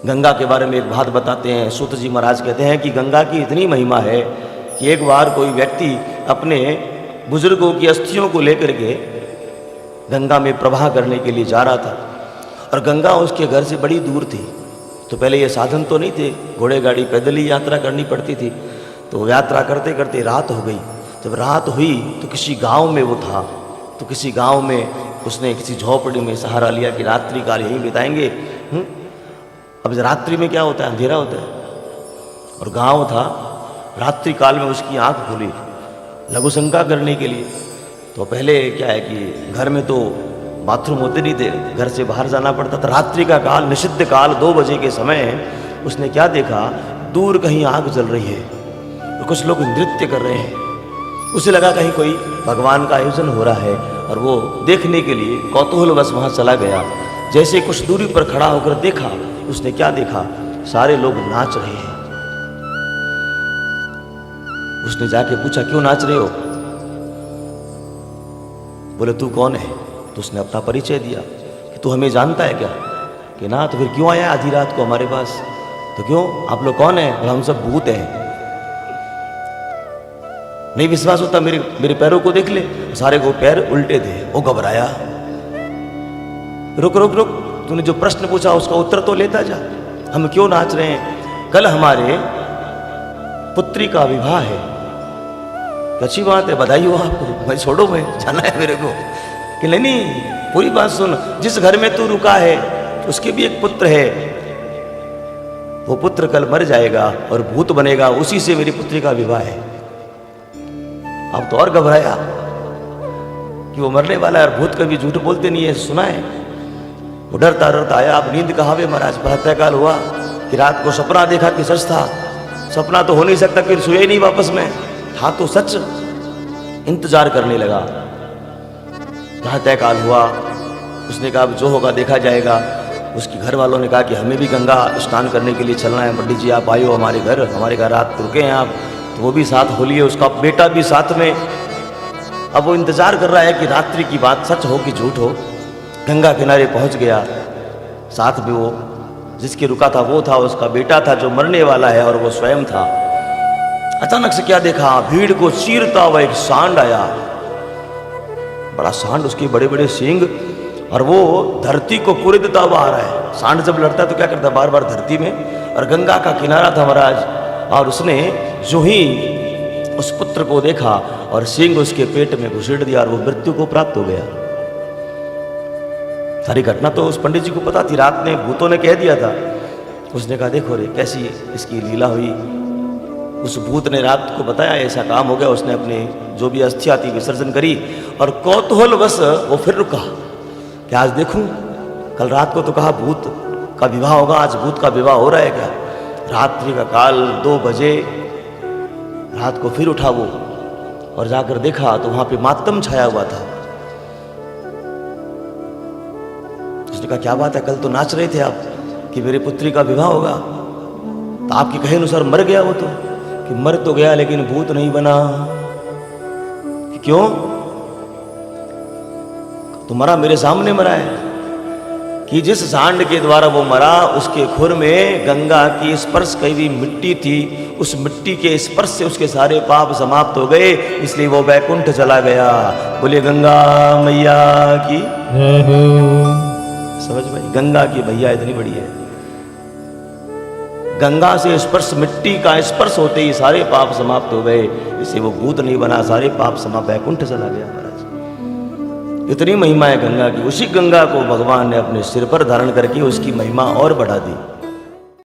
गंगा के बारे में एक बात बताते हैं। सूत जी महाराज कहते हैं कि गंगा की इतनी महिमा है कि एक बार कोई व्यक्ति अपने बुजुर्गों की अस्थियों को लेकर के गंगा में प्रवाह करने के लिए जा रहा था और गंगा उसके घर से बड़ी दूर थी। तो पहले ये साधन तो नहीं थे, घोड़े गाड़ी पैदल ही यात्रा करनी पड़ती थी। तो यात्रा करते करते रात हो गई। जब रात हुई तो किसी गांव में वो था, तो किसी गांव में उसने किसी झोपड़ी में सहारा लिया कि रात्रि काल यहीं बिताएंगे। अब रात्रि में क्या होता है, अंधेरा होता है। और गांव था, रात्रि काल में उसकी आंख खुली लघु शंका करने के लिए। तो पहले क्या है कि घर में तो बाथरूम होते नहीं थे, घर से बाहर जाना पड़ता था। रात्रि का काल, निषिद्ध काल, 2 बजे के समय उसने क्या देखा, दूर कहीं आग जल रही है और कुछ लोग नृत्य कर रहे हैं। उसे लगा कहीं कोई भगवान का आयोजन हो रहा है और वो देखने के लिए कौतूहलवश वहाँ चला गया। जैसे कुछ दूरी पर खड़ा होकर देखा, उसने क्या देखा, सारे लोग नाच रहे हैं। उसने जाके पूछा, क्यों नाच रहे हो? बोले, तू कौन है? तो उसने अपना परिचय दिया कि तू हमें जानता है क्या? कि ना। तो फिर क्यों आया आधी रात को हमारे पास? तो क्यों, आप लोग कौन है? बोला, हम सब भूत हैं। नहीं विश्वास होता, मेरे पैरों को देख ले। सारे को पैर उल्टे थे। वो घबराया। रुक रुक रुक, तूने जो प्रश्न पूछा उसका उत्तर तो लेता जा। हम क्यों नाच रहे हैं? कल हमारे पुत्री का विवाह है। अच्छी बात है, बधाई हो आपको। भाई छोड़ो, मैं जाना है मेरे को। कि नहीं, पूरी बात सुन। जिस घर में तू रुका है उसके भी एक पुत्र है। वो पुत्र कल मर जाएगा और भूत बनेगा, उसी से मेरी पुत्री का विवाह है। अब तो और घबराया कि वो मरने वाला है और भूत कभी झूठ बोलते नहीं है, सुना है। वो डरता डरता आया। अब नींद कहाँ वे महाराज, प्रातःकाल हुआ कि रात को सपना देखा कि सच था। सपना तो हो नहीं सकता, फिर सोए ही नहीं वापस में, था तो सच। इंतजार करने लगा। प्रातःकाल हुआ। उसने कहा अब जो होगा देखा जाएगा। उसके घर वालों ने कहा कि हमें भी गंगा स्नान करने के लिए चलना है, पंडित जी आप आए हो हमारे घर रात रुके हैं आप। तो वो भी साथ हो लिए, उसका बेटा भी साथ में। अब वो इंतजार कर रहा है कि रात्रि की बात सच हो कि झूठ हो। गंगा किनारे पहुंच गया। साथ में वो जिसके रुका था वो था, उसका बेटा था जो मरने वाला है, और वो स्वयं था। अचानक से क्या देखा, भीड़ को चीरता हुआ एक सांड आया। बड़ा सांड, उसके बड़े बड़े सींग, और वो धरती को कुरेदता हुआ आ रहा है। सांड जब लड़ता है तो क्या करता है, बार बार धरती में। और गंगा का किनारा था महाराज, और उसने जो ही उस पुत्र को देखा और सींग उसके पेट में घुसेड़ दिया और वो मृत्यु को प्राप्त हो गया। सारी घटना तो उस पंडित जी को पता थी, रात में भूतों ने कह दिया था। उसने कहा देखो रे कैसी इसकी लीला हुई। उस भूत ने रात को बताया ऐसा काम हो गया। उसने अपने जो भी अस्थियां थी विसर्जन करी और कौतूहलवश वो फिर रुका कि आज देखूं। कल रात को तो कहा भूत का विवाह होगा, आज भूत का विवाह हो रहा है क्या? रात्रि का काल 2 बजे रात को फिर उठा वो और जाकर देखा तो वहां पे मातम छाया हुआ था। उसने कहा क्या बात है, कल तो नाच रहे थे आप कि मेरे पुत्री का विवाह होगा, तो आपके कहे अनुसार मर गया वो तो? कि मर तो गया लेकिन भूत नहीं बना। कि क्यों? तो मरा मेरे सामने मरा है। कि जिस सांड के द्वारा वो मरा उसके खुर में गंगा की स्पर्श कई भी मिट्टी थी, उस मिट्टी के स्पर्श से उसके सारे पाप समाप्त हो गए, इसलिए वो वैकुंठ चला गया। बोलिए गंगा मैया की। समझ भाई, गंगा की भैया इतनी बड़ी है। गंगा से स्पर्श, मिट्टी का स्पर्श होते ही सारे पाप समाप्त हो गए, इसलिए वो भूत नहीं बना, सारे पाप समाप्त, वैकुंठ चला गया महाराज। इतनी महिमा है गंगा की। उसी गंगा को भगवान ने अपने सिर पर धारण करके उसकी महिमा और बढ़ा दी।